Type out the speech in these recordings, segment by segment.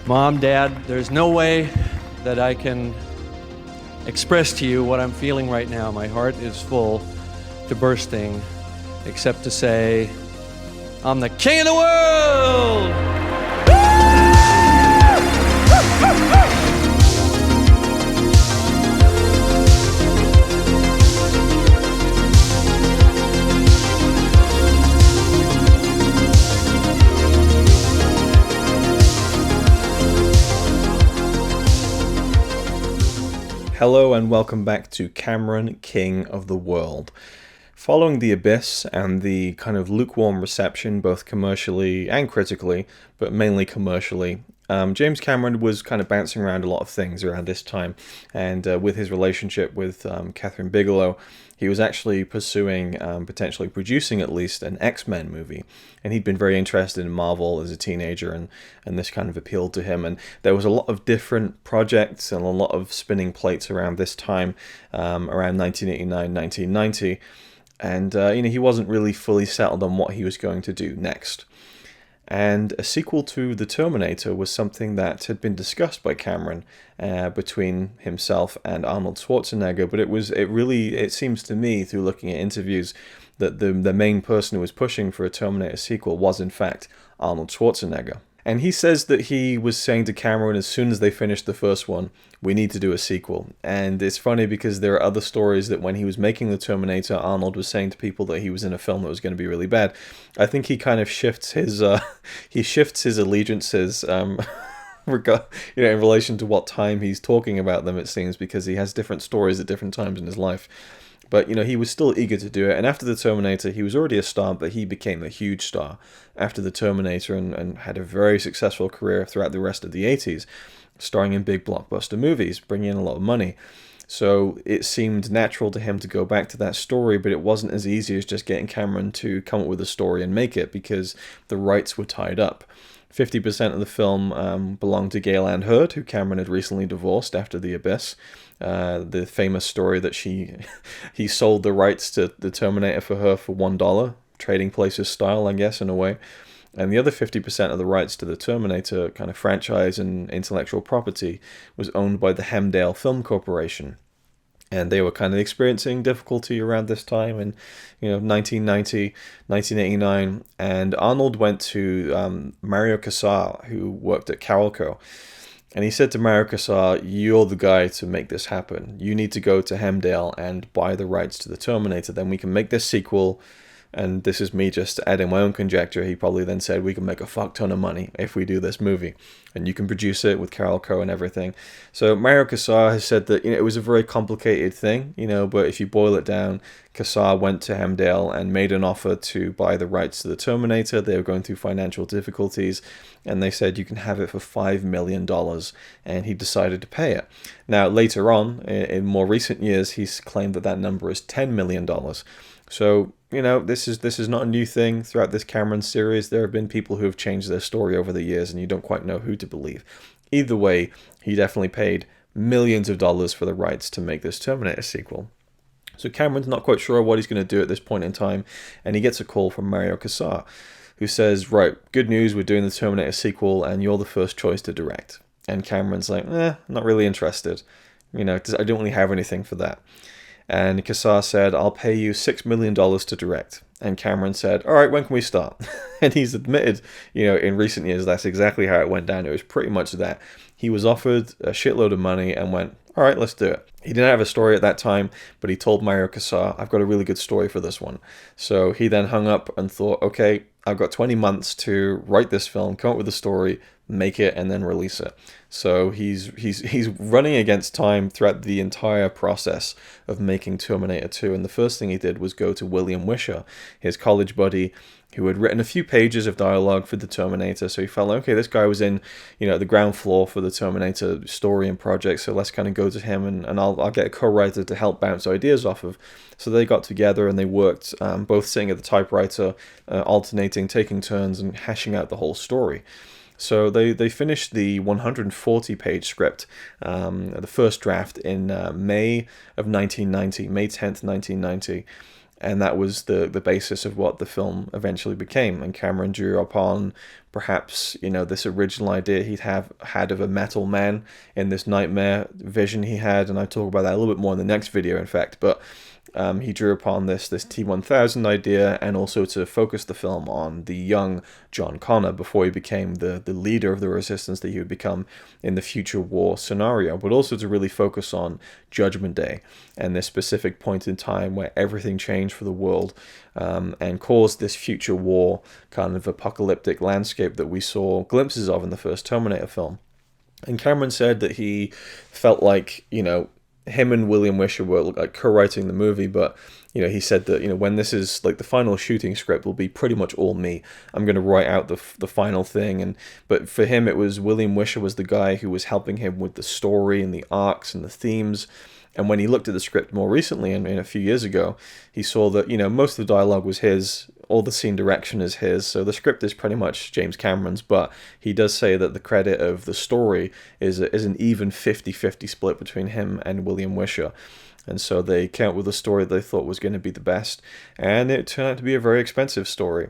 Mom, Dad, there's no way that I can express to you what I'm feeling right now. My heart is full to bursting, except to say, I'm the king of the world! Hello and welcome back to Cameron, King of the World. Following The Abyss and the kind of lukewarm reception, both commercially and critically, but mainly commercially, James Cameron was kind of bouncing around a lot of things around this time. And with his relationship with Catherine Bigelow, he was actually pursuing, potentially producing at least, an X-Men movie. And he'd been very interested in Marvel as a teenager, and this kind of appealed to him. And there was a lot of different projects and a lot of spinning plates around this time, around 1989, 1990. And he wasn't really fully settled on what he was going to do next. And a sequel to The Terminator was something that had been discussed by Cameron between himself and Arnold Schwarzenegger, but it seems to me, through looking at interviews, that the main person who was pushing for a Terminator sequel was in fact Arnold Schwarzenegger. And he says that he was saying to Cameron as soon as they finished the first one, we need to do a sequel. And it's funny because there are other stories that when he was making The Terminator, Arnold was saying to people that he was in a film that was going to be really bad. I think he kind of shifts his allegiances in relation to what time he's talking about them, it seems, because he has different stories at different times in his life. But, he was still eager to do it. And after The Terminator, he was already a star, but he became a huge star after The Terminator and had a very successful career throughout the rest of the 80s, starring in big blockbuster movies, bringing in a lot of money. So it seemed natural to him to go back to that story, but it wasn't as easy as just getting Cameron to come up with a story and make it, because the rights were tied up. 50% of the film belonged to Gail Ann Hurd, who Cameron had recently divorced after The Abyss. The famous story that he sold the rights to the Terminator for her for $1, trading places style, I guess, in a way. And the other 50% of the rights to the Terminator kind of franchise and intellectual property was owned by the Hemdale Film Corporation. And they were kind of experiencing difficulty around this time in 1990, 1989. And Arnold went to Mario Casar, who worked at Carolco. And he said to Mario Casar, you're the guy to make this happen. You need to go to Hemdale and buy the rights to the Terminator. Then we can make this sequel. And this is me just adding my own conjecture. He probably then said, we can make a fuck ton of money if we do this movie. And you can produce it with Carolco and everything. So Mario Casar has said that it was a very complicated thing, but if you boil it down, Casar went to Hemdale and made an offer to buy the rights to the Terminator. They were going through financial difficulties, and they said you can have it for $5 million, and he decided to pay it. Now, later on, in more recent years, he's claimed that number is $10 million. So, this is not a new thing throughout this Cameron series. There have been people who have changed their story over the years, and you don't quite know who to believe. Either way, he definitely paid millions of dollars for the rights to make this Terminator sequel. So Cameron's not quite sure what he's going to do at this point in time, and he gets a call from Mario Casar, who says, right, good news, we're doing the Terminator sequel, and you're the first choice to direct. And Cameron's like, not really interested. I don't really have anything for that. And Casar said, I'll pay you $6 million to direct. And Cameron said, all right, when can we start? And he's admitted, in recent years, that's exactly how it went down. It was pretty much that. He was offered a shitload of money and went, all right, let's do it. He didn't have a story at that time, but he told Mario Casar, I've got a really good story for this one. So he then hung up and thought, okay, I've got 20 months to write this film, come up with a story, make it, and then release it. So he's running against time throughout the entire process of making Terminator 2. And the first thing he did was go to William Wisher, his college buddy, who had written a few pages of dialogue for the Terminator. So he felt like, okay, this guy was in, the ground floor for the Terminator story and project. So let's kind of go to him and I'll get a co-writer to help bounce ideas off of. So they got together and they worked, both sitting at the typewriter, alternating, taking turns and hashing out the whole story. So they finished the 140-page script, the first draft, in May of 1990, May 10th, 1990. And that was the basis of what the film eventually became. And Cameron drew upon perhaps, this original idea he'd had of a metal man in this nightmare vision he had, and I talk about that a little bit more in the next video, in fact. But he drew upon this T-1000 idea, and also to focus the film on the young John Connor before he became the leader of the resistance that he would become in the future war scenario, but also to really focus on Judgment Day and this specific point in time where everything changed for the world, and caused this future war kind of apocalyptic landscape that we saw glimpses of in the first Terminator film. And Cameron said that he felt like, him and William Wisher were like co-writing the movie, but he said that when this is like the final shooting script will be pretty much all me. I'm going to write out the final thing, but for him it was William Wisher was the guy who was helping him with the story and the arcs and the themes. And when he looked at the script more recently, and a few years ago, he saw that most of the dialogue was his, all the scene direction is his, so the script is pretty much James Cameron's, but he does say that the credit of the story is an even 50-50 split between him and William Wisher. And so they came up with a story they thought was going to be the best, and it turned out to be a very expensive story.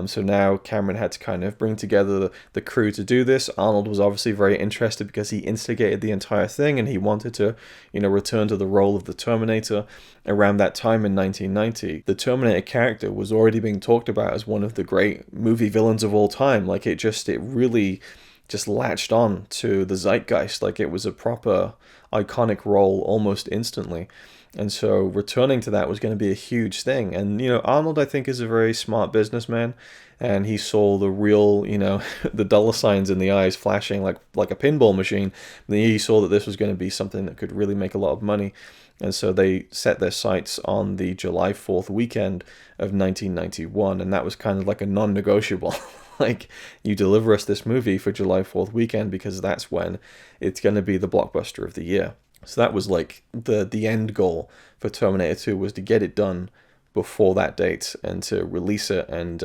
So now Cameron had to kind of bring together the crew to do this. Arnold was obviously very interested because he instigated the entire thing, and he wanted to, return to the role of the Terminator. Around that time in 1990, the Terminator character was already being talked about as one of the great movie villains of all time. Like it really just latched on to the zeitgeist. Like it was a proper iconic role almost instantly. And so returning to that was going to be a huge thing. And, Arnold, I think, is a very smart businessman, and he saw the real, the dollar signs in the eyes flashing like a pinball machine. And he saw that this was going to be something that could really make a lot of money. And so they set their sights on the July 4th weekend of 1991, and that was kind of like a non-negotiable. Like, you deliver us this movie for July 4th weekend because that's when it's going to be the blockbuster of the year. So that was like the end goal for Terminator 2, was to get it done before that date and to release it and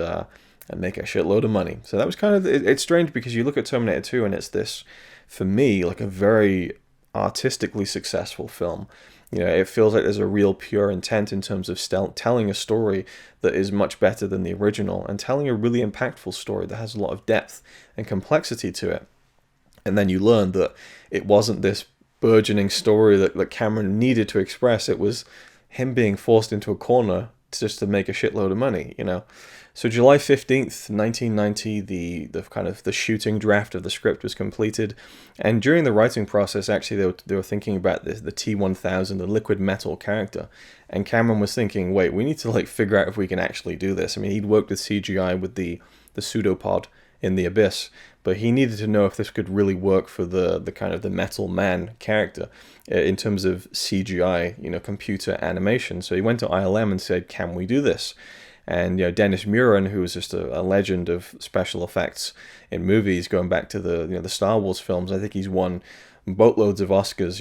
make a shitload of money. So that was kind of, it's strange because you look at Terminator 2 and it's this, for me, like a very artistically successful film. It feels like there's a real pure intent in terms of telling a story that is much better than the original, and telling a really impactful story that has a lot of depth and complexity to it. And then you learn that it wasn't this burgeoning story that Cameron needed to express. It was him being forced into a corner just to make a shitload of money, So July 15th, 1990, the kind of the shooting draft of the script was completed. And during the writing process, actually, they were thinking about the T-1000, the liquid metal character. And Cameron was thinking, wait, we need to figure out if we can actually do this. I mean, he'd worked with CGI with the pseudopod in the Abyss, but he needed to know if this could really work for the kind of the metal man character in terms of CGI, computer animation. So he went to ILM and said, can we do this? And Dennis Muren, who was just a legend of special effects in movies, going back to the Star Wars films, I think he's won boatloads of Oscars.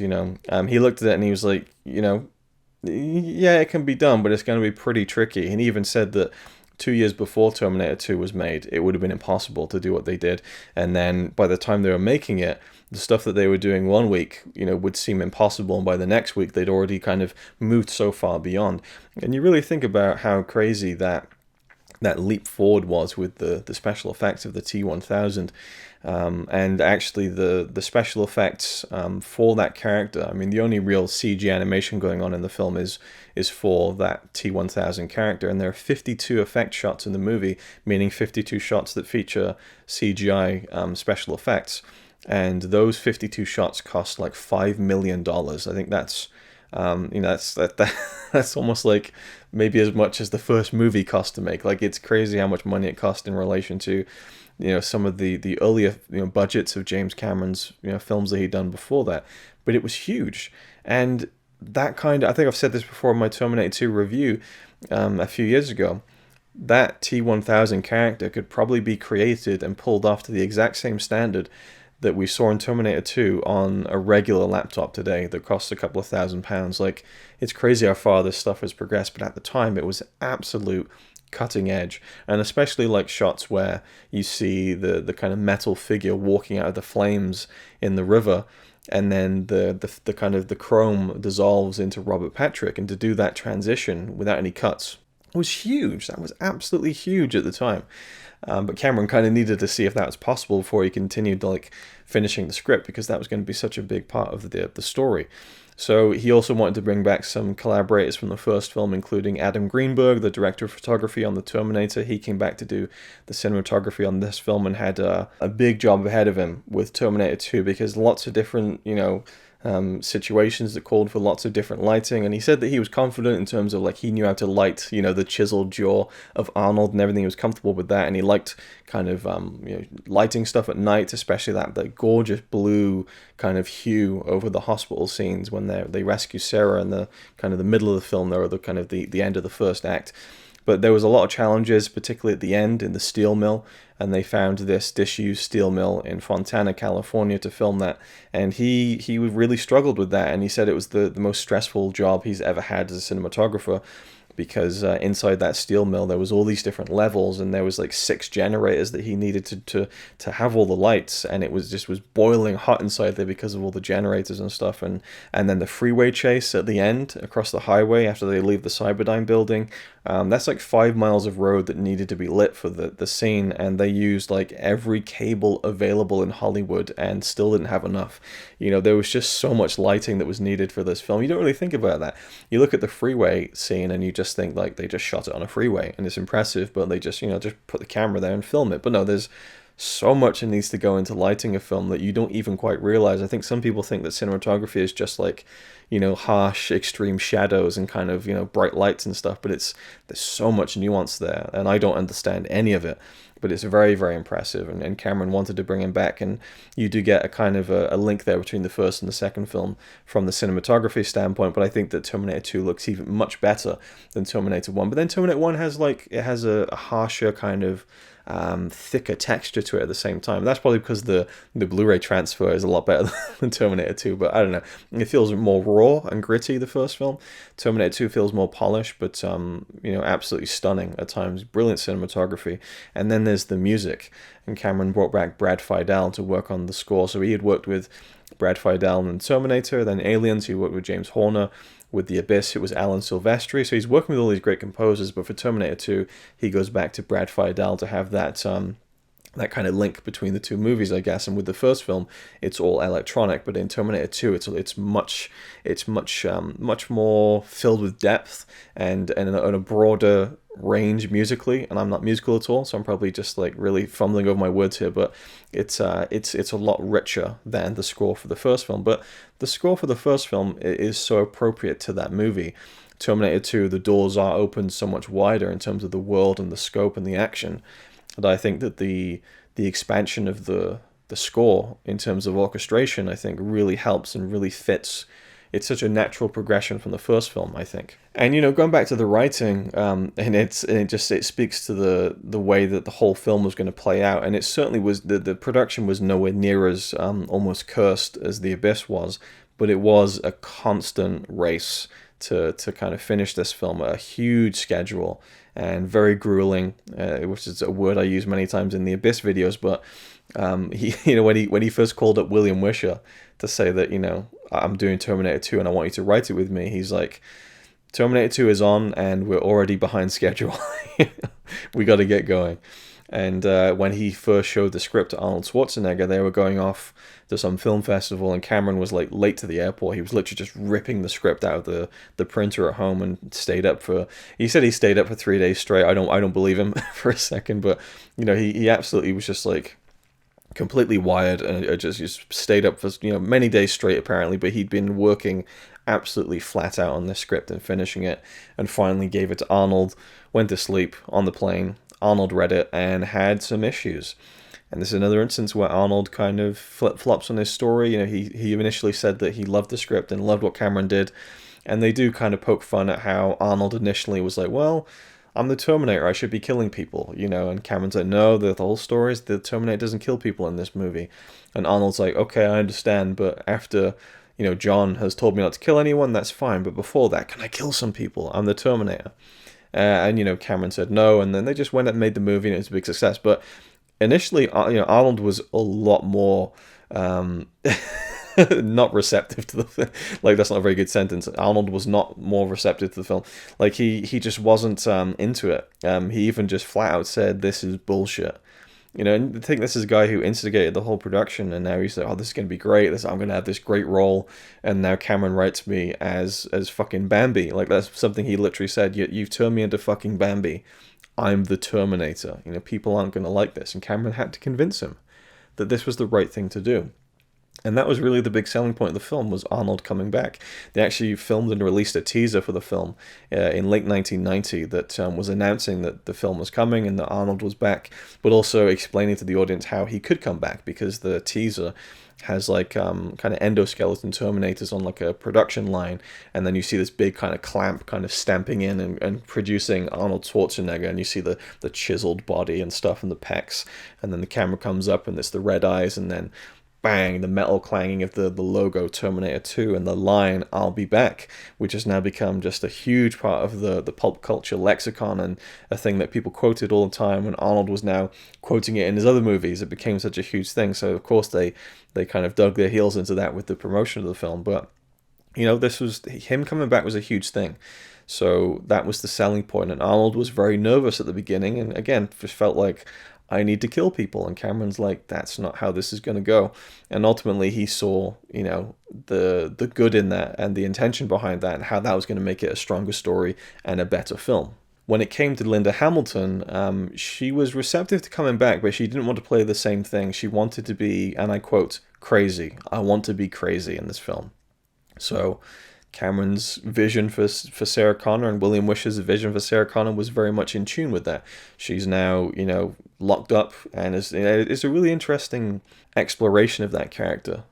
He looked at it and he was like, yeah, it can be done, but it's going to be pretty tricky. And he even said that 2 years before Terminator 2 was made, it would have been impossible to do what they did. And then by the time they were making it, the stuff that they were doing one week, would seem impossible. And by the next week, they'd already kind of moved so far beyond. And you really think about how crazy that leap forward was with the special effects of the T-1000. And actually the special effects for that character, I mean, the only real CG animation going on in the film is for that T-1000 character, and there are 52 effect shots in the movie, meaning 52 shots that feature CGI special effects, and those 52 shots cost like $5 million. I think that's that's almost like maybe as much as the first movie cost to make. Like, it's crazy how much money it cost in relation to some of the earlier budgets of James Cameron's films that he'd done before that. But it was huge. And that kind of, I think I've said this before in my Terminator 2 review a few years ago, that T-1000 character could probably be created and pulled off to the exact same standard that we saw in Terminator 2 on a regular laptop today that costs a couple of £1,000. Like, it's crazy how far this stuff has progressed, but at the time it was absolute cutting edge. And especially like shots where you see the kind of metal figure walking out of the flames in the river, and then the kind of the chrome dissolves into Robert Patrick, and to do that transition without any cuts was huge. That was absolutely huge at the time. But Cameron kind of needed to see if that was possible before he continued like finishing the script, because that was going to be such a big part of the story. So he also wanted to bring back some collaborators from the first film, including Adam Greenberg, the director of photography on The Terminator. He came back to do the cinematography on this film and had a big job ahead of him with Terminator 2, because lots of different, situations that called for lots of different lighting. And he said that he was confident in terms of like he knew how to light, the chiseled jaw of Arnold and everything. He was comfortable with that, and he liked kind of lighting stuff at night, especially that gorgeous blue kind of hue over the hospital scenes when they rescue Sarah in the kind of the middle of the film there, or the kind of the end of the first act. But there was a lot of challenges, particularly at the end in the steel mill, and they found this disused steel mill in Fontana, California to film that. And he really struggled with that, and he said it was the most stressful job he's ever had as a cinematographer, because inside that steel mill there was all these different levels, and there was like 6 generators that he needed to have all the lights, and it was boiling hot inside there because of all the generators and stuff. And then the freeway chase at the end across the highway after they leave the Cyberdyne building, that's like 5 miles of road that needed to be lit for the scene, and they used like every cable available in Hollywood and still didn't have enough. There was just so much lighting that was needed for this film. You don't really think about that. You look at the freeway scene and you just think like they just shot it on a freeway and it's impressive, but they just put the camera there and film it. But no, there's so much that needs to go into lighting a film that you don't even quite realize. I think some people think that cinematography is just like, harsh, extreme shadows and kind of, bright lights and stuff, but there's so much nuance there, and I don't understand any of it. But it's very, very impressive, and Cameron wanted to bring him back, and you do get a kind of a link there between the first and the second film from the cinematography standpoint. But I think that Terminator 2 looks even much better than Terminator 1. But then Terminator 1 has a harsher kind of thicker texture to it at the same time. That's probably because the Blu-ray transfer is a lot better than Terminator 2, but I don't know. It feels more raw and gritty, the first film. Terminator 2 feels more polished, but absolutely stunning at times. Brilliant cinematography. And then there's the music, and Cameron brought back Brad Fiedel to work on the score. So he had worked with Brad Fiedel in Terminator, then Aliens, he worked with James Horner. With The Abyss, it was Alan Silvestri. So he's working with all these great composers, but for Terminator 2, he goes back to Brad Fiedel to have that kind of link between the two movies, I guess. And with the first film, it's all electronic, but in Terminator 2, it's much more filled with depth and a broader range musically. And I'm not musical at all, so I'm probably just like really fumbling over my words here, but it's a lot richer than the score for the first film. But the score for the first film is so appropriate to that movie. Terminator 2, the doors are opened so much wider in terms of the world and the scope and the action, that I think that the expansion of the score in terms of orchestration, I think, really helps and really fits. It's such a natural progression from the first film, I think. And going back to the writing, and it speaks to the way that the whole film was going to play out. And it certainly was, the production was nowhere near as almost cursed as The Abyss was, but it was a constant race to kind of finish this film. A huge schedule and very grueling, which is a word I use many times in the Abyss videos. But he when he first called up William Wisher to say that I'm doing Terminator 2 and I want you to write it with me, he's like, Terminator 2 is on and we're already behind schedule. We got to get going. And when he first showed the script to Arnold Schwarzenegger, they were going off to some film festival, and Cameron was like late to the airport. He was literally just ripping the script out of the printer at home and stayed up for. He said he stayed up for 3 days straight. I don't believe him for a second, but he absolutely was just like completely wired and just stayed up for many days straight apparently. But he'd been working absolutely flat out on this script and finishing it, and finally gave it to Arnold. Went to sleep on the plane. Arnold read it and had some issues. And this is another instance where Arnold kind of flip-flops on his story. He initially said that he loved the script and loved what Cameron did. And they do kind of poke fun at how Arnold initially was like, well, I'm the Terminator, I should be killing people, and Cameron's like, no, the whole story is the Terminator doesn't kill people in this movie. And Arnold's like, okay, I understand, but after, John has told me not to kill anyone, that's fine, but before that, can I kill some people? I'm the Terminator. And Cameron said no, and then they just went and made the movie, and it was a big success. But initially, Arnold was a lot more not receptive to the film. Like, that's not a very good sentence. Arnold was not more receptive to the film. Like, he just wasn't into it. He even just flat out said, "This is bullshit." And I think this is a guy who instigated the whole production, and now he's like, "Oh, this is going to be great. I'm going to have this great role." And now Cameron writes me as fucking Bambi. Like, that's something he literally said. You've turned me into fucking Bambi. I'm the Terminator. People aren't going to like this. And Cameron had to convince him that this was the right thing to do. And that was really the big selling point of the film, was Arnold coming back. They actually filmed and released a teaser for the film in late 1990 that was announcing that the film was coming and that Arnold was back, but also explaining to the audience how he could come back, because the teaser has like kind of endoskeleton Terminators on like a production line, and then you see this big kind of clamp kind of stamping in and producing Arnold Schwarzenegger, and you see the chiseled body and stuff and the pecs, and then the camera comes up and it's the red eyes, and then bang, the metal clanging of the logo Terminator 2 and the line "I'll be back," which has now become just a huge part of the pulp culture lexicon, and a thing that people quoted all the time. When Arnold was now quoting it in his other movies, it became such a huge thing. So of course they kind of dug their heels into that with the promotion of the film. But this was, him coming back was a huge thing. So that was the selling point, and Arnold was very nervous at the beginning, and again just felt like, I need to kill people. And Cameron's like, that's not how this is going to go. And ultimately he saw, the good in that and the intention behind that, and how that was going to make it a stronger story and a better film. When it came to Linda Hamilton, she was receptive to coming back, but she didn't want to play the same thing. She wanted to be, and I quote, "crazy. I want to be crazy in this film." So Cameron's vision for Sarah Connor and William Wisher's vision for Sarah Connor was very much in tune with that. She's now, locked up, and it's a really interesting exploration of that character,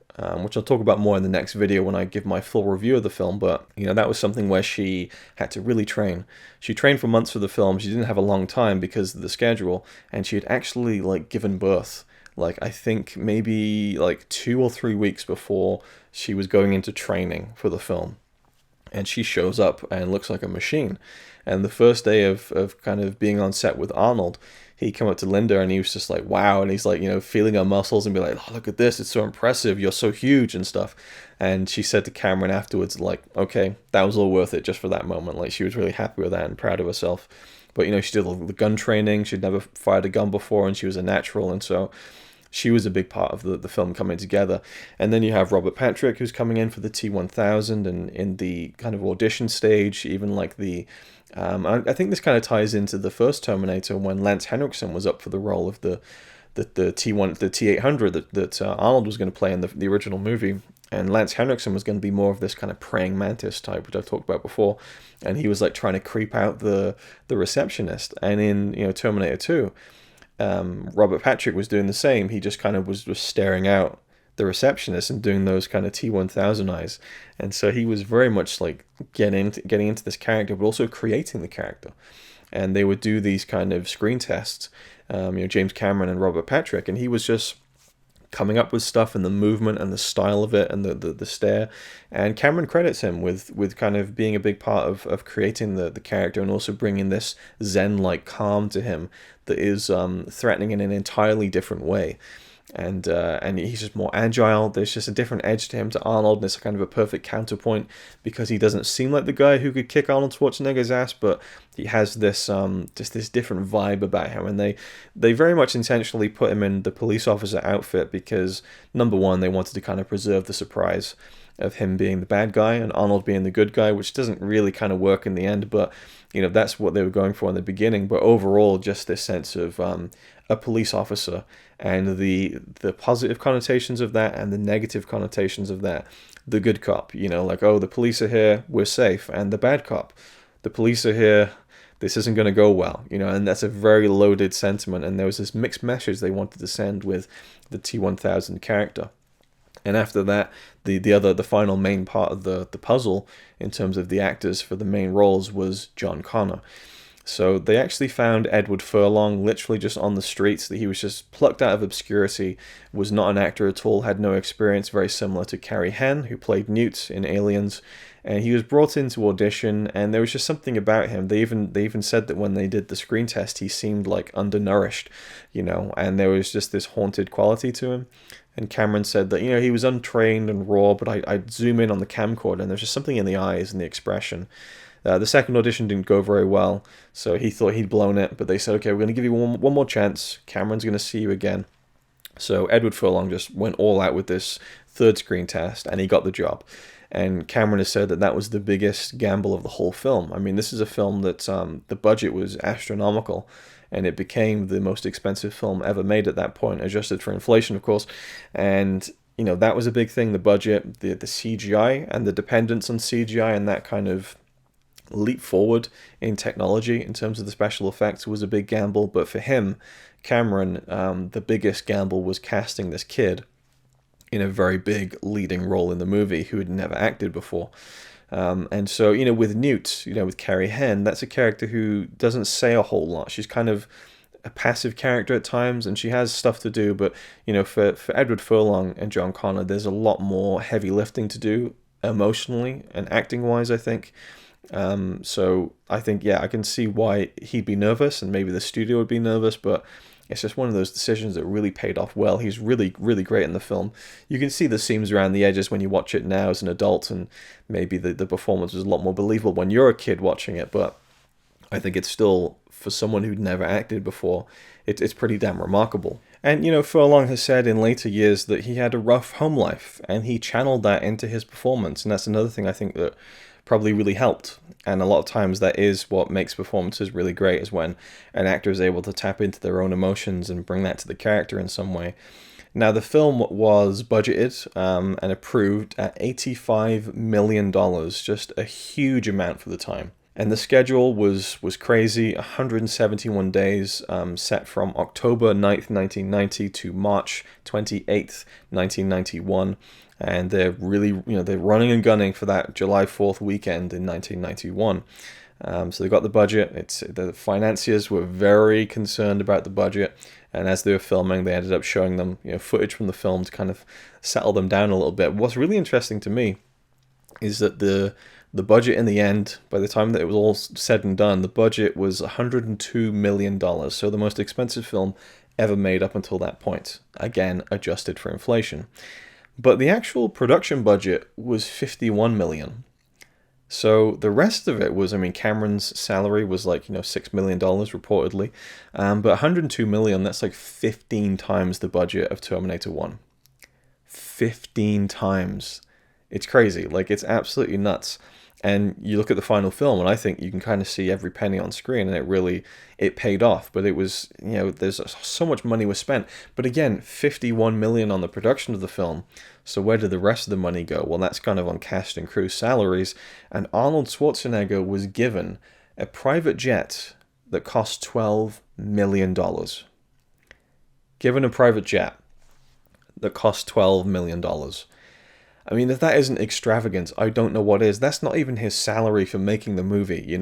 which I'll talk about more in the next video when I give my full review of the film. But, that was something where she had to really train. She trained for months for the film. She didn't have a long time because of the schedule, and she had actually, given birth, I think maybe 2 or 3 weeks before she was going into training for the film. And she shows up and looks like a machine. And the first day of kind of being on set with Arnold, he came up to Linda and he was just like, wow. And he's like, feeling her muscles and be like, "Oh, look at this. It's so impressive. You're so huge," and stuff. And she said to Cameron afterwards, okay, that was all worth it just for that moment. She was really happy with that and proud of herself. But, she did all the gun training. She'd never fired a gun before, and she was a natural. And so she was a big part of the film coming together. And then you have Robert Patrick, who's coming in for the T-1000, and in the kind of audition stage, even the... I think this kind of ties into the first Terminator, when Lance Henriksen was up for the role of the T-800 that Arnold was going to play in the original movie. And Lance Henriksen was going to be more of this kind of praying mantis type, which I've talked about before. And he was trying to creep out the receptionist. And in Terminator 2, Robert Patrick was doing the same. He just kind of was staring out the receptionist and doing those kind of T-1000 eyes. And so he was very much getting into this character, but also creating the character. And they would do these kind of screen tests, James Cameron and Robert Patrick, and he was just coming up with stuff and the movement and the style of it and the stare. And Cameron credits him with kind of being a big part of creating the character, and also bringing this zen-like calm to him that is threatening in an entirely different way. And he's just more agile. There's just a different edge to him to Arnold, and it's kind of a perfect counterpoint, because he doesn't seem like the guy who could kick Arnold Schwarzenegger's ass, but he has this just this different vibe about him. And they very much intentionally put him in the police officer outfit because, number one, they wanted to kind of preserve the surprise of him being the bad guy and Arnold being the good guy, which doesn't really kind of work in the end, but that's what they were going for in the beginning. But overall, just this sense of a police officer, and the positive connotations of that and the negative connotations of that. The good cop, oh, the police are here, we're safe. And the bad cop, the police are here, this isn't going to go well, and that's a very loaded sentiment. And there was this mixed message they wanted to send with the T-1000 character. And after that, the final main part of the puzzle in terms of the actors for the main roles was John Connor. So they actually found Edward Furlong literally just on the streets. That he was just plucked out of obscurity, was not an actor at all, had no experience, very similar to Carrie Henn, who played Newt in Aliens. And he was brought in to audition, and there was just something about him. They even said that when they did the screen test, he seemed undernourished, and there was just this haunted quality to him. And Cameron said that, he was untrained and raw, but I'd zoom in on the camcorder and there's just something in the eyes and the expression. The second audition didn't go very well, so he thought he'd blown it, but they said, okay, we're going to give you one more chance. Cameron's going to see you again. So Edward Furlong just went all out with this third screen test, and he got the job. And Cameron has said that that was the biggest gamble of the whole film. I mean, this is a film that the budget was astronomical, and it became the most expensive film ever made at that point, adjusted for inflation, of course. And, that was a big thing, the budget, the CGI, and the dependence on CGI, and that kind of leap forward in technology in terms of the special effects was a big gamble. But for him, Cameron, the biggest gamble was casting this kid in a very big leading role in the movie who had never acted before. And so, with Newt, with Carrie Henn, that's a character who doesn't say a whole lot. She's kind of a passive character at times, and she has stuff to do. But, for Edward Furlong and John Connor, there's a lot more heavy lifting to do emotionally and acting-wise, I think. So I think, I can see why he'd be nervous, and maybe the studio would be nervous, but it's just one of those decisions that really paid off well. He's really, really great in the film. You can see the seams around the edges when you watch it now as an adult, and maybe the performance was a lot more believable when you're a kid watching it, but I think it's still, for someone who'd never acted before, it's pretty damn remarkable. And, Furlong has said in later years that he had a rough home life, and he channeled that into his performance, and that's another thing I think that probably really helped. And a lot of times that is what makes performances really great, is when an actor is able to tap into their own emotions and bring that to the character in some way. Now, the film was budgeted and approved at $85 million, just a huge amount for the time. And the schedule was crazy, 171 days, set from October 9th, 1990 to March 28th, 1991. And they're really, they're running and gunning for that July 4th weekend in 1991. So they got the budget. The financiers were very concerned about the budget. And as they were filming, they ended up showing them, footage from the film to kind of settle them down a little bit. What's really interesting to me is that the budget in the end, by the time that it was all said and done, the budget was $102 million. So the most expensive film ever made up until that point. Again, adjusted for inflation. But the actual production budget was $51 million. So the rest of it was, Cameron's salary was like, $6 million reportedly. But $102 million, that's like 15 times the budget of Terminator 1. 15 times. It's crazy. Like, it's absolutely nuts. And you look at the final film, and I think you can kind of see every penny on screen, and it paid off. But it was, there's so much money was spent. But again, $51 million on the production of the film. So where did the rest of the money go? Well, that's kind of on cast and crew salaries. And Arnold Schwarzenegger was given a private jet that cost $12 million. Given a private jet that cost $12 million. If that isn't extravagant, I don't know what is. That's not even his salary for making the movie,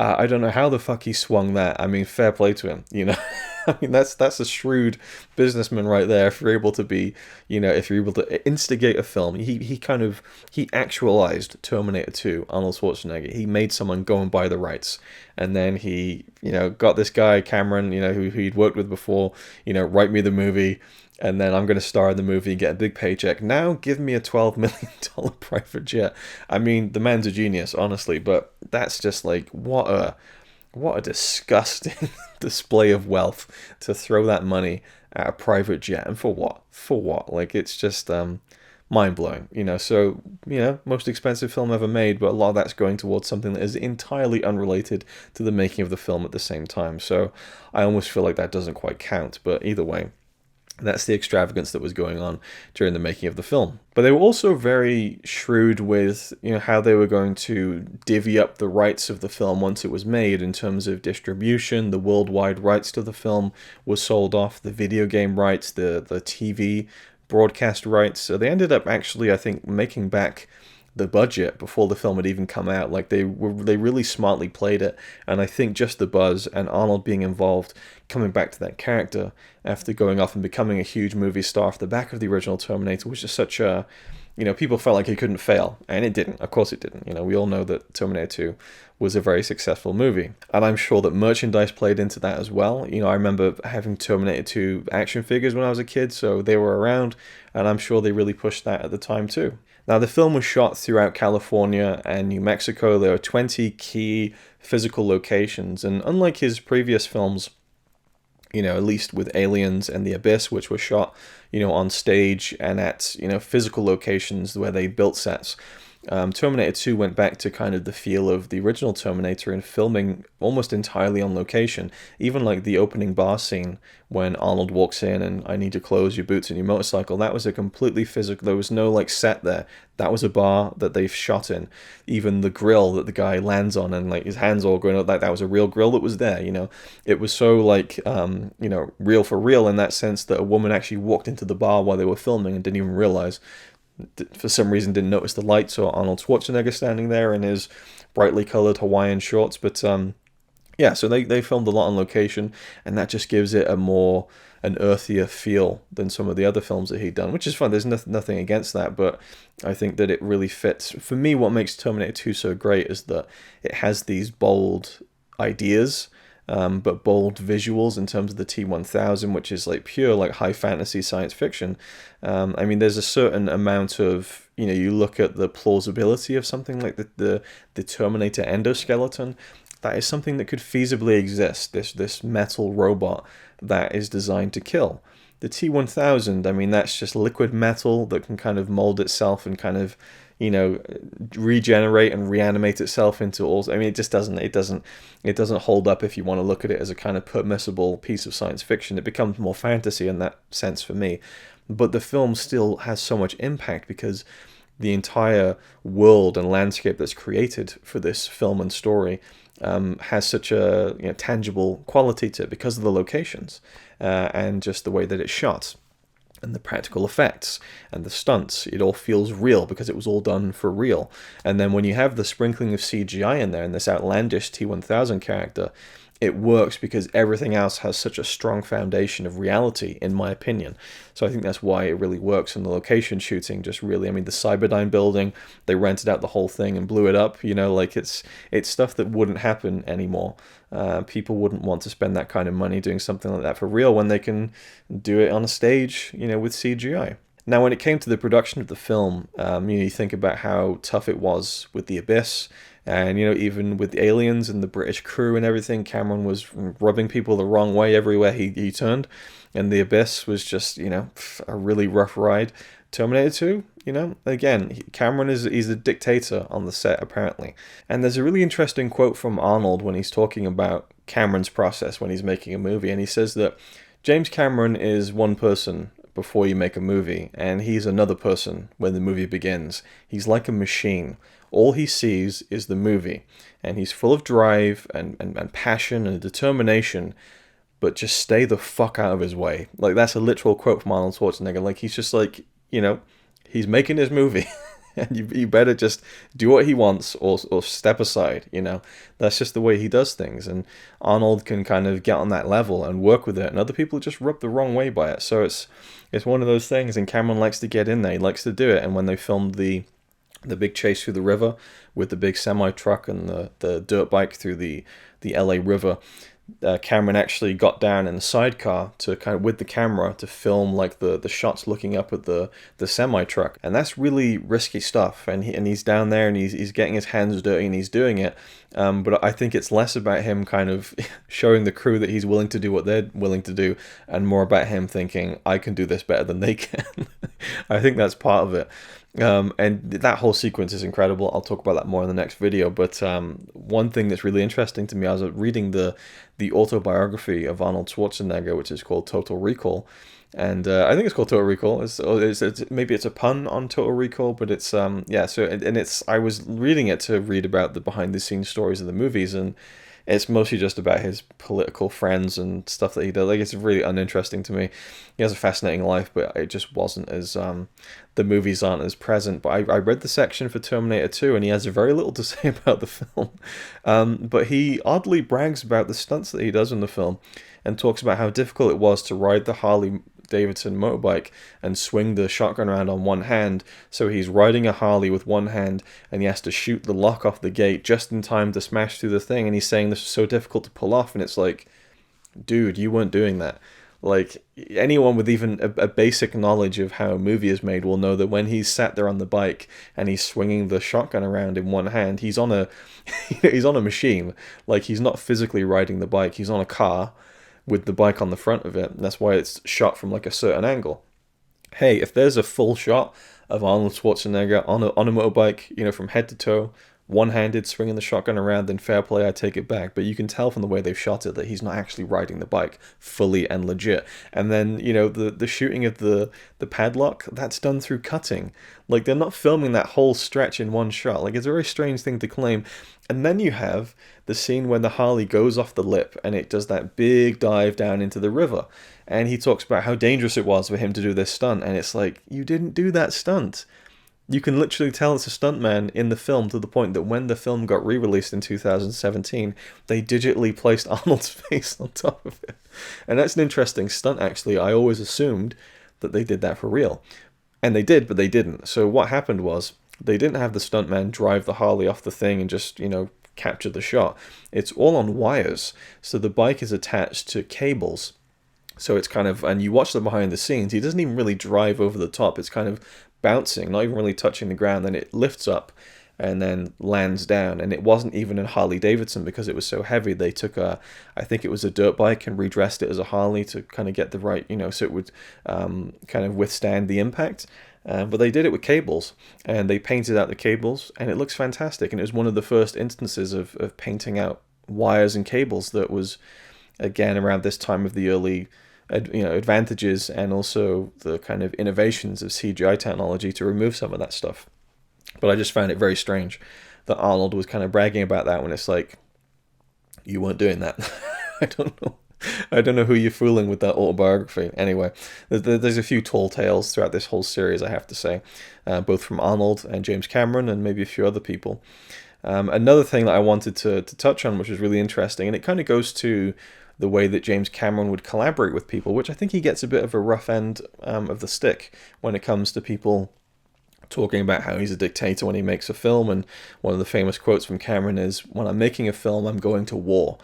I don't know how the fuck he swung that. Fair play to him, That's a shrewd businessman right there. If you're able to be, if you're able to instigate a film. He actualized Terminator 2, Arnold Schwarzenegger. He made someone go and buy the rights. And then he, got this guy, Cameron, who he'd worked with before, write me the movie. And then I'm going to star in the movie and get a big paycheck. Now give me a $12 million private jet. The man's a genius, honestly. But that's just like, what a disgusting display of wealth to throw that money at a private jet. And for what? For what? Like, it's just mind-blowing. So, most expensive film ever made, but a lot of that's going towards something that is entirely unrelated to the making of the film at the same time. So I almost feel like that doesn't quite count. But either way, that's the extravagance that was going on during the making of the film. But they were also very shrewd with, how they were going to divvy up the rights of the film once it was made in terms of distribution. The worldwide rights to the film were sold off, the video game rights, the TV broadcast rights. So they ended up actually, I think, making back the budget before the film had even come out. Like, they really smartly played it. And I think just the buzz and Arnold being involved, coming back to that character after going off and becoming a huge movie star off the back of the original Terminator, was just such a people felt like it couldn't fail, and it didn't. Of course it didn't. We all know that Terminator 2 was a very successful movie, and I'm sure that merchandise played into that as well. I remember having Terminator 2 action figures when I was a kid, so they were around, and I'm sure they really pushed that at the time too. Now, the film was shot throughout California and New Mexico. There are 20 key physical locations, and unlike his previous films, at least with Aliens and The Abyss, which were shot, on stage and at, physical locations where they built sets. Terminator 2 went back to kind of the feel of the original Terminator in filming almost entirely on location. Even like the opening bar scene when Arnold walks in and I need to close your boots and your motorcycle, that was a completely physical, there was no like set there. That was a bar that they've shot in. Even the grill that the guy lands on and like his hands all going up, that was a real grill that was there, It was so like, real for real in that sense that a woman actually walked into the bar while they were filming and didn't even realize. For some reason didn't notice the lights or Arnold Schwarzenegger standing there in his brightly colored Hawaiian shorts. But so they filmed a lot on location, and that just gives it an earthier feel than some of the other films that he'd done, which is fun. There's nothing against that, but I think that it really fits. For me, what makes Terminator 2 so great is that it has these bold ideas, but bold visuals in terms of the T-1000, which is like pure like high fantasy science fiction. There's a certain amount of, you look at the plausibility of something like the Terminator endoskeleton. That is something that could feasibly exist, this metal robot that is designed to kill. The T-1000, that's just liquid metal that can kind of mold itself and kind of, regenerate and reanimate itself into all. It just doesn't hold up if you want to look at it as a kind of permissible piece of science fiction. It becomes more fantasy in that sense for me. But the film still has so much impact because the entire world and landscape that's created for this film and story has such a tangible quality to it because of the locations and just the way that it's shot. And the practical effects and the stunts, it all feels real because it was all done for real. And then when you have the sprinkling of CGI in there and this outlandish T-1000 character, it works because everything else has such a strong foundation of reality, in my opinion. So I think that's why it really works. And the location shooting just really, the Cyberdyne building, they rented out the whole thing and blew it up. It's stuff that wouldn't happen anymore. People wouldn't want to spend that kind of money doing something like that for real when they can do it on a stage, with CGI. Now, when it came to the production of the film, you think about how tough it was with The Abyss, and even with Aliens and the British crew and everything, Cameron was rubbing people the wrong way everywhere he turned, and The Abyss was just a really rough ride. Terminator 2, again, Cameron he's a dictator on the set apparently, and there's a really interesting quote from Arnold when he's talking about Cameron's process when he's making a movie, and he says that James Cameron is one person before you make a movie, and he's another person when the movie begins. He's like a machine. All he sees is the movie, and he's full of drive and passion and determination, but just stay the fuck out of his way. Like, that's a literal quote from Arnold Schwarzenegger. Like, he's just like, he's making his movie, and you better just do what he wants or step aside, That's just the way he does things, and Arnold can kind of get on that level and work with it, and other people just rub the wrong way by it. So it's one of those things, and Cameron likes to get in there. He likes to do it, and when they filmed the big chase through the river with the big semi-truck and the dirt bike through the LA River, Cameron actually got down in the sidecar to kind of with the camera to film like the shots looking up at the semi-truck, and that's really risky stuff, and he's down there and he's getting his hands dirty and he's doing it, but I think it's less about him kind of showing the crew that he's willing to do what they're willing to do, and more about him thinking, I can do this better than they can. I think that's part of it. And that whole sequence is incredible. I'll talk about that more in the next video. But one thing that's really interesting to me, I was reading the autobiography of Arnold Schwarzenegger, which is called Total Recall, and I think it's called Total Recall. It's maybe it's a pun on Total Recall, but it's yeah. So and it's I was reading it to read about the behind the scenes stories of the movies, and it's mostly just about his political friends and stuff that he does. Like, it's really uninteresting to me. He has a fascinating life, but it just wasn't as, the movies aren't as present. But I read the section for Terminator 2, and he has very little to say about the film. But he oddly brags about the stunts that he does in the film, and talks about how difficult it was to ride the Harley Davidson motorbike and swing the shotgun around on one hand. So he's riding a Harley with one hand, and he has to shoot the lock off the gate just in time to smash through the thing. And he's saying this is so difficult to pull off, and it's like, dude, you weren't doing that. Like, anyone with even a basic knowledge of how a movie is made will know that when he's sat there on the bike and he's swinging the shotgun around in one hand, he's on a he's on a machine. Like, he's not physically riding the bike. He's on a car with the bike on the front of it. And that's why it's shot from like a certain angle. Hey, if there's a full shot of Arnold Schwarzenegger on a motorbike, you know, from head to toe, one-handed, swinging the shotgun around, then fair play, I take it back. But you can tell from the way they've shot it that he's not actually riding the bike fully and legit. And then, you know, the shooting of the padlock, that's done through cutting. Like, they're not filming that whole stretch in one shot. Like, it's a very strange thing to claim. And then you have the scene when the Harley goes off the lip and it does that big dive down into the river. And he talks about how dangerous it was for him to do this stunt. And it's like, you didn't do that stunt. You can literally tell it's a stuntman in the film, to the point that when the film got re-released in 2017, they digitally placed Arnold's face on top of it. And that's an interesting stunt, actually. I always assumed that they did that for real. And they did, but they didn't. So what happened was, they didn't have the stuntman drive the Harley off the thing and just, you know, capture the shot. It's all on wires. So the bike is attached to cables. So it's kind of, and you watch the behind the scenes, he doesn't even really drive over the top. It's kind of bouncing, not even really touching the ground. Then it lifts up and then lands down. And it wasn't even a Harley Davidson because it was so heavy. They took I think it was a dirt bike and redressed it as a Harley to kind of get the right, you know, so it would kind of withstand the impact. But they did it with cables, and they painted out the cables, and it looks fantastic. And it was one of the first instances of painting out wires and cables that was, again, around this time of the early advantages and also the kind of innovations of CGI technology to remove some of that stuff. But I just found it very strange that Arnold was kind of bragging about that when it's like, you weren't doing that. I don't know who you're fooling with that autobiography. Anyway, there's a few tall tales throughout this whole series, I have to say, both from Arnold and James Cameron and maybe a few other people. Another thing that I wanted to touch on, which is really interesting, and it kind of goes to the way that James Cameron would collaborate with people, which I think he gets a bit of a rough end of the stick when it comes to people talking about how he's a dictator when he makes a film. And one of the famous quotes from Cameron is, "When I'm making a film, I'm going to war."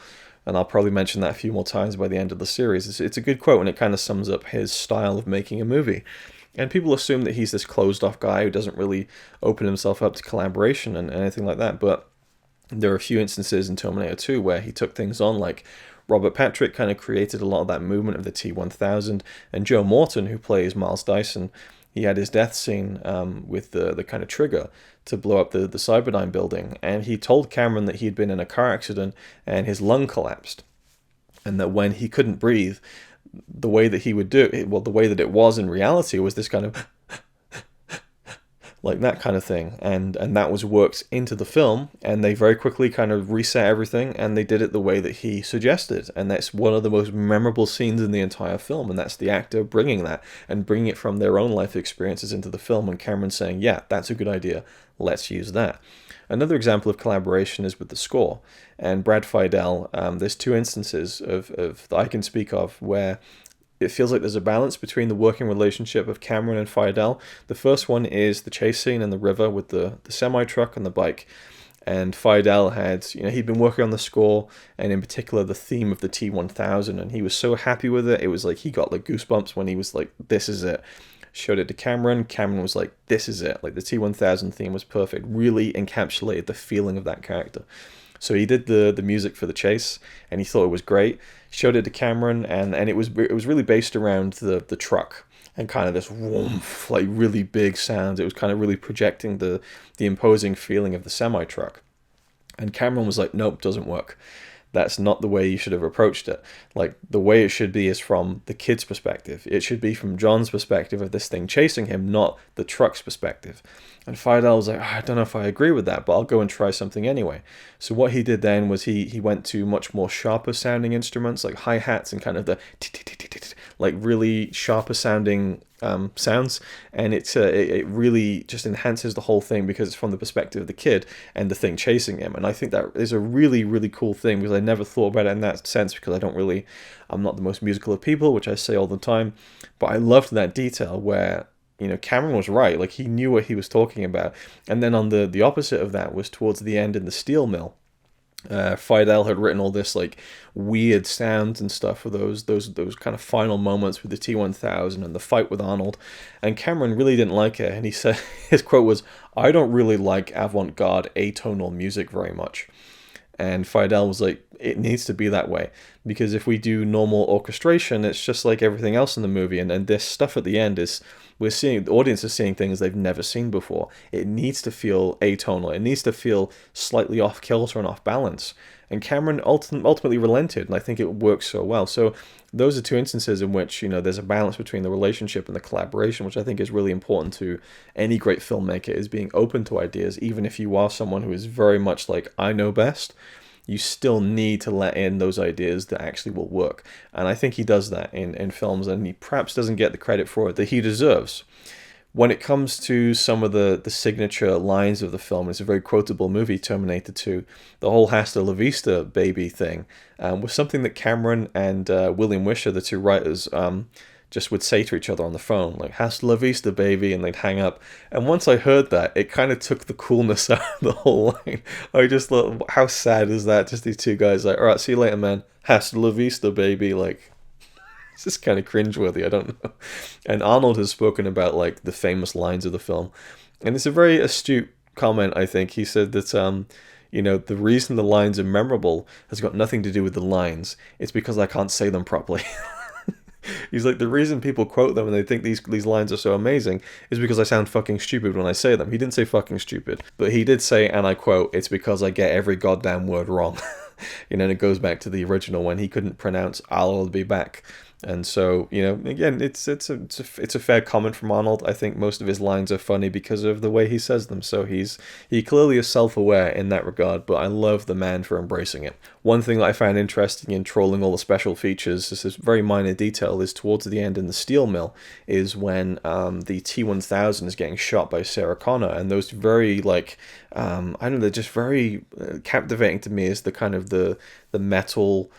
And I'll probably mention that a few more times by the end of the series. It's a good quote, and it kind of sums up his style of making a movie. And people assume that he's this closed-off guy who doesn't really open himself up to collaboration and anything like that. But there are a few instances in Terminator 2 where he took things on, like Robert Patrick kind of created a lot of that movement of the T-1000, and Joe Morton, who plays Miles Dyson, he had his death scene with the kind of trigger to blow up the Cyberdyne building, and he told Cameron that he'd been in a car accident and his lung collapsed, and that when he couldn't breathe, the way that he would do it, well, the way that it was in reality was this kind of like that kind of thing, and that was worked into the film, and they very quickly kind of reset everything, and they did it the way that he suggested, and that's one of the most memorable scenes in the entire film, and that's the actor bringing that, and bringing it from their own life experiences into the film, and Cameron saying, yeah, that's a good idea, let's use that. Another example of collaboration is with the score, and Brad Fiedel, there's two instances of that I can speak of where it feels like there's a balance between the working relationship of Cameron and Fiedel. The first one is the chase scene in the river with the semi-truck and the bike. And Fiedel had, he'd been working on the score, and in particular the theme of the T-1000, and he was so happy with it. It was like he got like goosebumps when he was like, this is it. Showed it to Cameron. Cameron was like, this is it. Like the T-1000 theme was perfect. Really encapsulated the feeling of that character. So he did the music for the chase, and he thought it was great. Showed it to Cameron, and it was really based around the truck and kind of this woof, like really big sounds. It was kind of really projecting the imposing feeling of the semi-truck. And Cameron was like, nope, doesn't work. That's not the way you should have approached it. Like, the way it should be is from the kid's perspective. It should be from John's perspective of this thing chasing him, not the truck's perspective. And Fiedel was like, I don't know if I agree with that, but I'll go and try something anyway. So what he did then was he went to much more sharper sounding instruments, like hi-hats and kind of the like really sharper sounding sounds, and it really just enhances the whole thing because it's from the perspective of the kid and the thing chasing him. And I think that is a really, really cool thing, because I never thought about it in that sense, because I'm not the most musical of people, which I say all the time, but I loved that detail where, you know, Cameron was right, like he knew what he was talking about. And then on the opposite of that was towards the end in the steel mill. Fidel had written all this like weird sounds and stuff for those kind of final moments with the T-1000 and the fight with Arnold, and Cameron really didn't like it, and he said, his quote was, "I don't really like avant-garde atonal music very much." And Fidel was like, it needs to be that way, because if we do normal orchestration, it's just like everything else in the movie, and this stuff at the end is, the audience is seeing things they've never seen before. It needs to feel atonal. It needs to feel slightly off kilter and off balance. And Cameron ultimately relented, and I think it works so well. So those are two instances in which, you know, there's a balance between the relationship and the collaboration, which I think is really important to any great filmmaker, is being open to ideas. Even if you are someone who is very much like, I know best, you still need to let in those ideas that actually will work. And I think he does that in films, and he perhaps doesn't get the credit for it that he deserves. When it comes to some of the signature lines of the film, it's a very quotable movie, Terminator 2. The whole "Hasta la vista, baby" thing was something that Cameron and William Wisher, the two writers, just would say to each other on the phone, like, "Hasta la vista, baby," and they'd hang up. And once I heard that, it kind of took the coolness out of the whole line. I just thought, how sad is that? Just these two guys like, "All right, see you later, man. Hasta la vista, baby." Like, it's just kind of cringeworthy, I don't know. And Arnold has spoken about, like, the famous lines of the film. And it's a very astute comment, I think. He said that, you know, the reason the lines are memorable has got nothing to do with the lines. It's because I can't say them properly. He's like, the reason people quote them and they think these lines are so amazing is because I sound fucking stupid when I say them. He didn't say fucking stupid, but he did say, and I quote, "It's because I get every goddamn word wrong." You know, and it goes back to the original when he couldn't pronounce "I'll be back." And so, you know, again, it's a fair comment from Arnold. I think most of his lines are funny because of the way he says them. So he clearly is self-aware in that regard, but I love the man for embracing it. One thing that I found interesting in trolling all the special features, this is very minor detail, is towards the end in the steel mill, is when the T-1000 is getting shot by Sarah Connor, and those very, like, I don't know, they're just very captivating to me, is the kind of the metal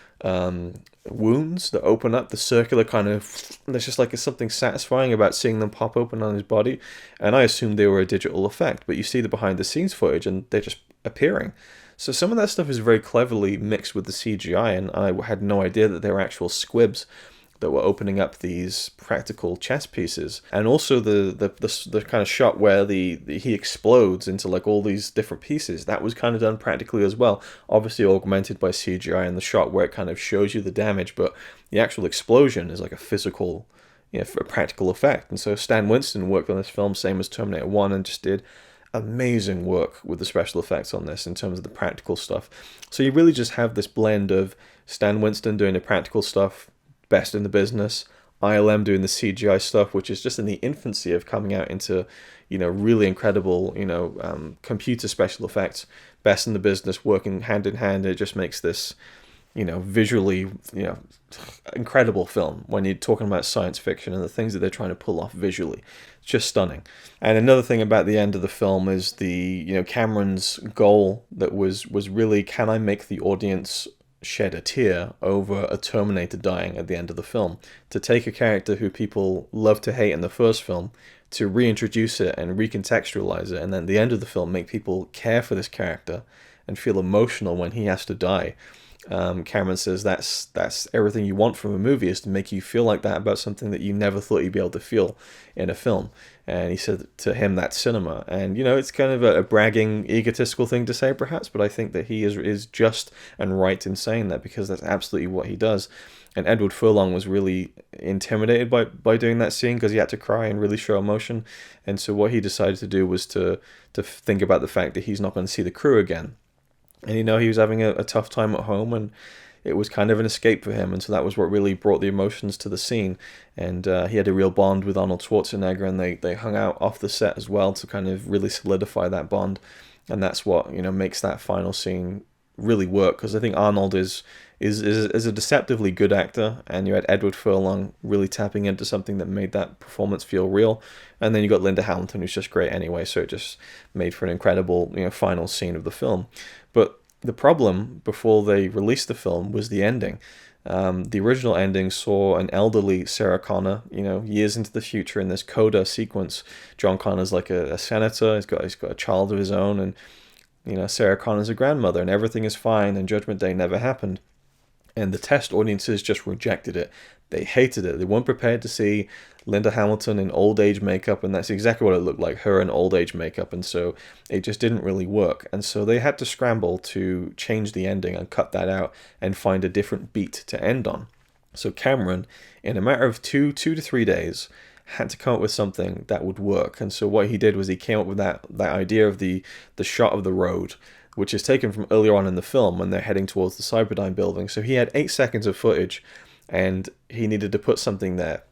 wounds that open up, the circular kind of, there's just like something satisfying about seeing them pop open on his body. And I assumed they were a digital effect, but you see the behind the scenes footage and they're just appearing. So some of that stuff is very cleverly mixed with the CGI, and I had no idea that they were actual squibs that were opening up these practical chess pieces. And also the kind of shot where he explodes into like all these different pieces, that was kind of done practically as well, obviously augmented by CGI, and the shot where it kind of shows you the damage, but the actual explosion is like a physical, you know, a practical effect. And so Stan Winston worked on this film, same as Terminator 1, and just did amazing work with the special effects on this in terms of the practical stuff. So you really just have this blend of Stan Winston doing the practical stuff, best in the business, ILM doing the CGI stuff, which is just in the infancy of coming out into, you know, really incredible, you know, computer special effects, best in the business, working hand in hand. It just makes this, you know, visually, you know, incredible film when you're talking about science fiction and the things that they're trying to pull off visually. It's just stunning. And another thing about the end of the film is you know, Cameron's goal that was really, can I make the audience shed a tear over a Terminator dying at the end of the film? To take a character who people love to hate in the first film, to reintroduce it and recontextualize it, and then at the end of the film make people care for this character and feel emotional when he has to die. Cameron says that's everything you want from a movie, is to make you feel like that about something that you never thought you'd be able to feel in a film. And he said to him, that's cinema. And, you know, it's kind of a bragging, egotistical thing to say, perhaps, but I think that he is just and right in saying that, because that's absolutely what he does. And Edward Furlong was really intimidated by doing that scene, because he had to cry and really show emotion. And so what he decided to do was to think about the fact that he's not going to see the crew again. And, you know, he was having a tough time at home, and it was kind of an escape for him. And so that was what really brought the emotions to the scene. And he had a real bond with Arnold Schwarzenegger, and they hung out off the set as well to kind of really solidify that bond. And that's what, you know, makes that final scene really work, because I think Arnold is a deceptively good actor, and you had Edward Furlong really tapping into something that made that performance feel real, and then you got Linda Hamilton, who's just great anyway, so it just made for an incredible, final scene of the film. But the problem before they released the film was the ending. The original ending saw an elderly Sarah Connor, years into the future in this coda sequence. John Connor's like a senator, he's got a child of his own, and Sarah Connor's a grandmother, and everything is fine, and Judgment Day never happened. And the test audiences just rejected it. They hated it. They weren't prepared to see Linda Hamilton in old age makeup, and that's exactly what it looked like, her in old age makeup, and so it just didn't really work. And so they had to scramble to change the ending and cut that out and find a different beat to end on. So Cameron, in a matter of 2 to 3 days, had to come up with something that would work. And so what he did was he came up with that idea of the shot of the road, which is taken from earlier on in the film when they're heading towards the Cyberdyne building. So he had 8 seconds of footage, and he needed to put something there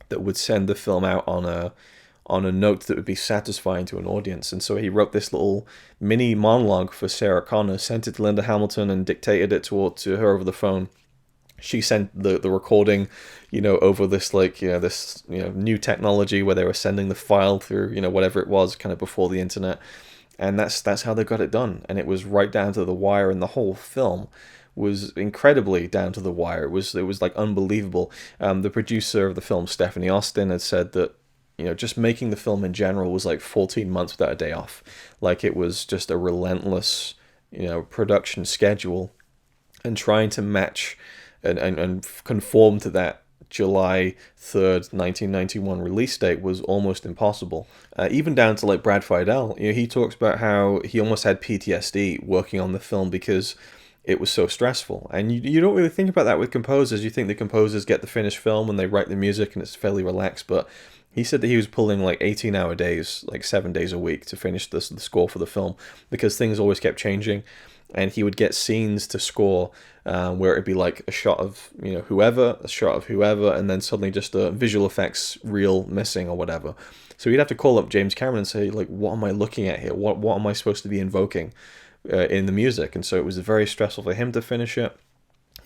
that would send the film out on a note that would be satisfying to an audience. And so he wrote this little mini monologue for Sarah Connor, sent it to Linda Hamilton, and dictated it to her over the phone. She sent the recording, over this new technology where they were sending the file through, whatever it was, kind of before the internet. And that's how they got it done. And it was right down to the wire, and the whole film was incredibly down to the wire. It was like unbelievable. The producer of the film, Stephanie Austin, had said that, just making the film in general was like 14 months without a day off. Like, it was just a relentless, production schedule, and trying to match and conform to that July 3rd, 1991 release date was almost impossible. Even down to like Brad Fiedel, he talks about how he almost had PTSD working on the film because it was so stressful. And you don't really think about that with composers. You think the composers get the finished film and they write the music and it's fairly relaxed, but he said that he was pulling like 18-hour days, like 7 days a week to finish the score for the film, because things always kept changing. And he would get scenes to score where it'd be like a shot of whoever, a shot of whoever, and then suddenly just a visual effects reel missing or whatever. So he'd have to call up James Cameron and say, like, what am I looking at here? What am I supposed to be invoking in the music? And so it was very stressful for him to finish it.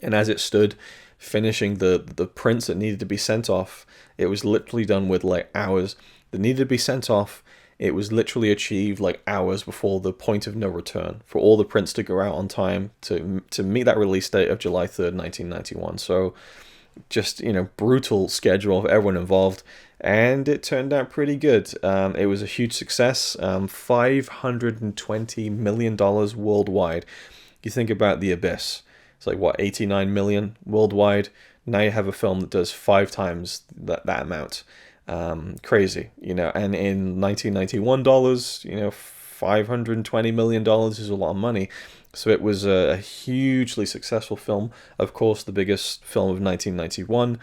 And as it stood, finishing the prints that needed to be sent off, it was literally done with like hours that needed to be sent off. It was literally achieved like hours before the point of no return for all the prints to go out on time to meet that release date of July 3rd, 1991. So just, brutal schedule of everyone involved, and it turned out pretty good. It was a huge success, $520 million worldwide. You think about The Abyss, it's like, what, 89 million worldwide? Now you have a film that does 5 times that amount. Crazy, and in 1991 dollars, $520 million is a lot of money. So it was a hugely successful film. Of course, the biggest film of 1991.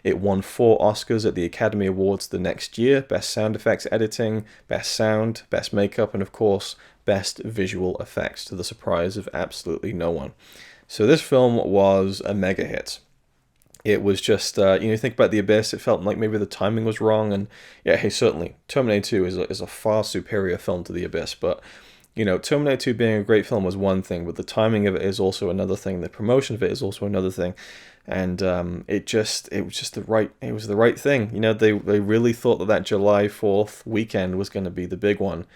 It won 4 Oscars at the Academy Awards the next year: Best Sound Effects Editing, Best Sound, Best Makeup, and of course, Best Visual Effects, to the surprise of absolutely no one. So this film was a mega hit. It was just, think about The Abyss, it felt like maybe the timing was wrong, and yeah, hey, certainly, Terminator 2 is a far superior film to The Abyss, but, Terminator 2 being a great film was one thing, but the timing of it is also another thing, the promotion of it is also another thing, and it was the right thing. They really thought that July 4th weekend was going to be the big one,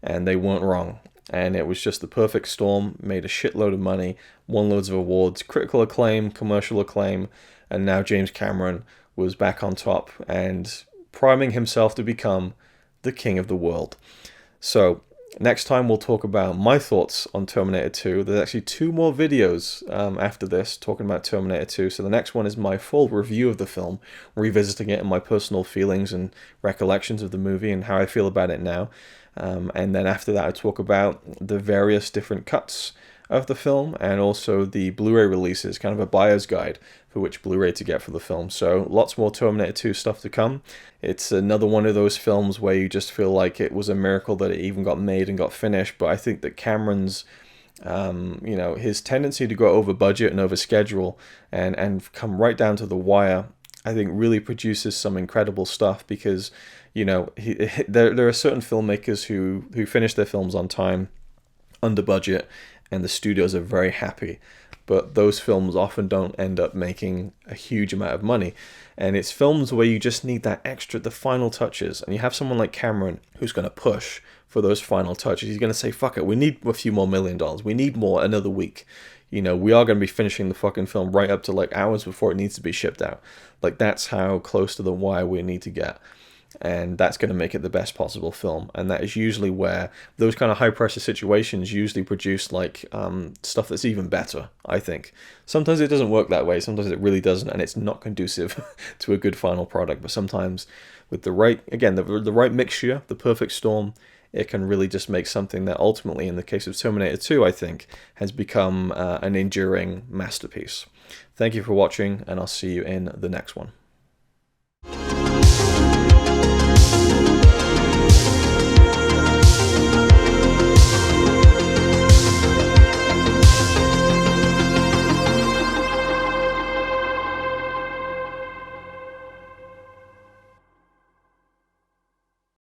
and they weren't wrong. And it was just the perfect storm, made a shitload of money, won loads of awards, critical acclaim, commercial acclaim, and now James Cameron was back on top and priming himself to become the king of the world. So next time we'll talk about my thoughts on Terminator 2. There's actually 2 more videos after this talking about Terminator 2. So the next one is my full review of the film, revisiting it and my personal feelings and recollections of the movie and how I feel about it now. And then after that I talk about the various different cuts of the film and also the Blu-ray releases, kind of a buyer's guide for which Blu-ray to get for the film. So lots more Terminator 2 stuff to come. It's another one of those films where you just feel like it was a miracle that it even got made and got finished. But I think that Cameron's his tendency to go over budget and over schedule and come right down to the wire, I think really produces some incredible stuff, because there are certain filmmakers who finish their films on time, under budget, and the studios are very happy. But those films often don't end up making a huge amount of money. And it's films where you just need that extra, the final touches. And you have someone like Cameron who's going to push for those final touches. He's going to say, fuck it, we need a few more $1 million. We need more another week. You know, we are going to be finishing the fucking film right up to like hours before it needs to be shipped out. Like, that's how close to the wire we need to get. And that's going to make it the best possible film. And that is usually where those kind of high pressure situations usually produce like stuff that's even better, I think. Sometimes it doesn't work that way. Sometimes it really doesn't, and it's not conducive to a good final product. But sometimes with the right, again, the right mixture, the perfect storm, it can really just make something that ultimately, in the case of Terminator 2, I think, has become an enduring masterpiece. Thank you for watching, and I'll see you in the next one.